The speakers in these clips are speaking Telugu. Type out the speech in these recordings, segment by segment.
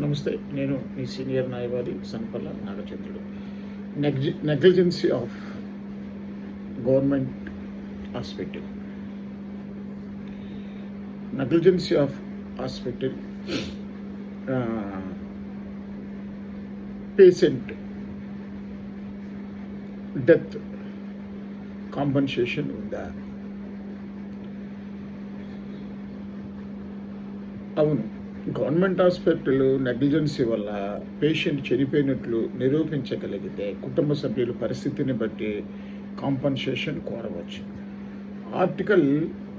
నమస్తే. నేను మీ సీనియర్ న్యాయవాది Sanapalla Nagachandrudu. Negligency of government hospital. Negligency of hospital patient death compensation ఉందా? అవును. గవర్నమెంట్ హాస్పిటల్ నెగ్లిజెన్సీ వల్ల పేషెంట్ చనిపోయినట్లు నిరూపించగలిగితే కుటుంబ సభ్యుల పరిస్థితిని బట్టి కాంపన్సేషన్ కోరవచ్చు. ఆర్టికల్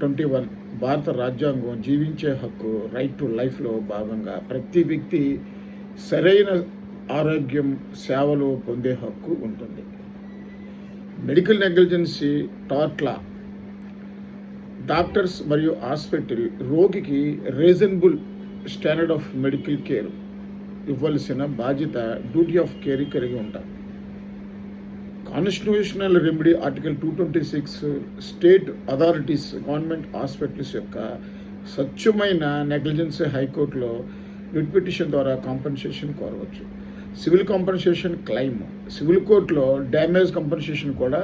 21 భారత రాజ్యాంగం జీవించే హక్కు రైట్ టు లైఫ్లో భాగంగా ప్రతి వ్యక్తి సరైన ఆరోగ్యం సేవలు పొందే హక్కు ఉంటుంది. మెడికల్ నెగ్లిజెన్సీ టార్ట్లా డాక్టర్స్ మరియు హాస్పిటల్ రోగికి reasonable standard of medical care ఇవ్వాల్సిన బాధ్యత డ్యూటీ ఆఫ్ కేర్ కలిగి ఉంటారు. Constitutional remedy article 226 state authorities government hospitals యొక్క స్వచ్ఛమైన నెగ్లిజెన్సీ హైకోర్టులో రిట్ పిటిషన్ ద్వారా కాంపన్సేషన్ కోరవచ్చు. సివిల్ కాంపన్సేషన్ క్లెయిమ్ సివిల్ కోర్టులో డ్యామేజ్ కాంపన్సేషన్ కూడా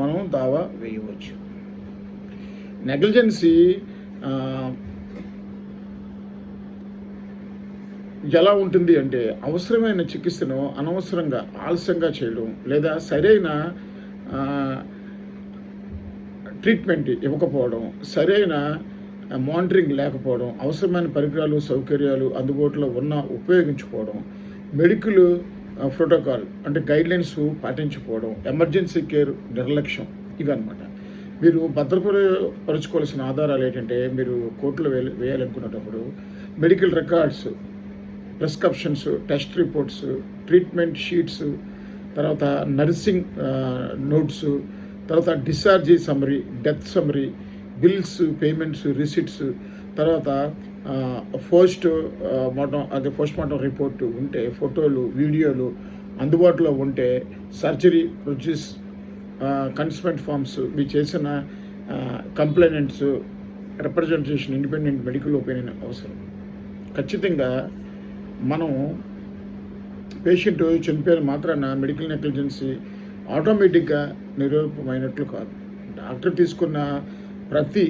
మనం దావా వేయవచ్చు. నెగ్లిజెన్సీ ఎలా ఉంటుంది అంటే అవసరమైన చికిత్సను అనవసరంగా ఆలస్యంగా చేయడం లేదా సరైన ట్రీట్మెంట్ ఇవ్వకపోవడం, సరైన మానిటరింగ్ లేకపోవడం, అవసరమైన పరికరాలు సౌకర్యాలు అందుబాటులో ఉపయోగించుకోవడం, మెడికల్ ప్రోటోకాల్ అంటే గైడ్లైన్స్ పాటించకపోవడం, ఎమర్జెన్సీ కేర్ నిర్లక్ష్యం ఇవన్నమాట. మీరు భద్రపరచుకోవాల్సిన ఆధారాలు ఏంటంటే మీరు కోర్టులో వేయాలనుకునేటప్పుడు medical records, prescriptions, test reports, treatment sheets, తర్వాత నర్సింగ్ నోట్స్, తర్వాత discharge summary, death summary, bills, payments, receipts, తర్వాత పోస్ట్ మార్టం రిపోర్టు ఉంటే, ఫోటోలు, వీడియోలు అందుబాటులో ఉంటే, సర్జరీ ప్రొడ్యూస్ కన్సెంట్ ఫామ్స్, మీ చేసిన complaints, representation, independent medical opinion అవసరం. ఖచ్చితంగా మనం పేషెంట్ చనిపోయిన మాత్రాన మెడికల్ నెగ్లిజెన్సీ ఆటోమేటిక్గా నిరూపమైనట్లు కాదు. డాక్టర్ తీసుకున్న ప్రతి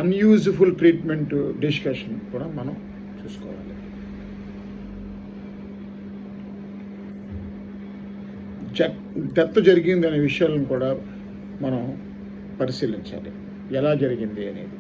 అన్యూజ్ఫుల్ ట్రీట్మెంట్ డిస్కషన్ కూడా మనం చూసుకోవాలి. డెత్ జరిగింది అనే విషయాలను కూడా మనం పరిశీలించాలి. ఎలా జరిగింది అనేది.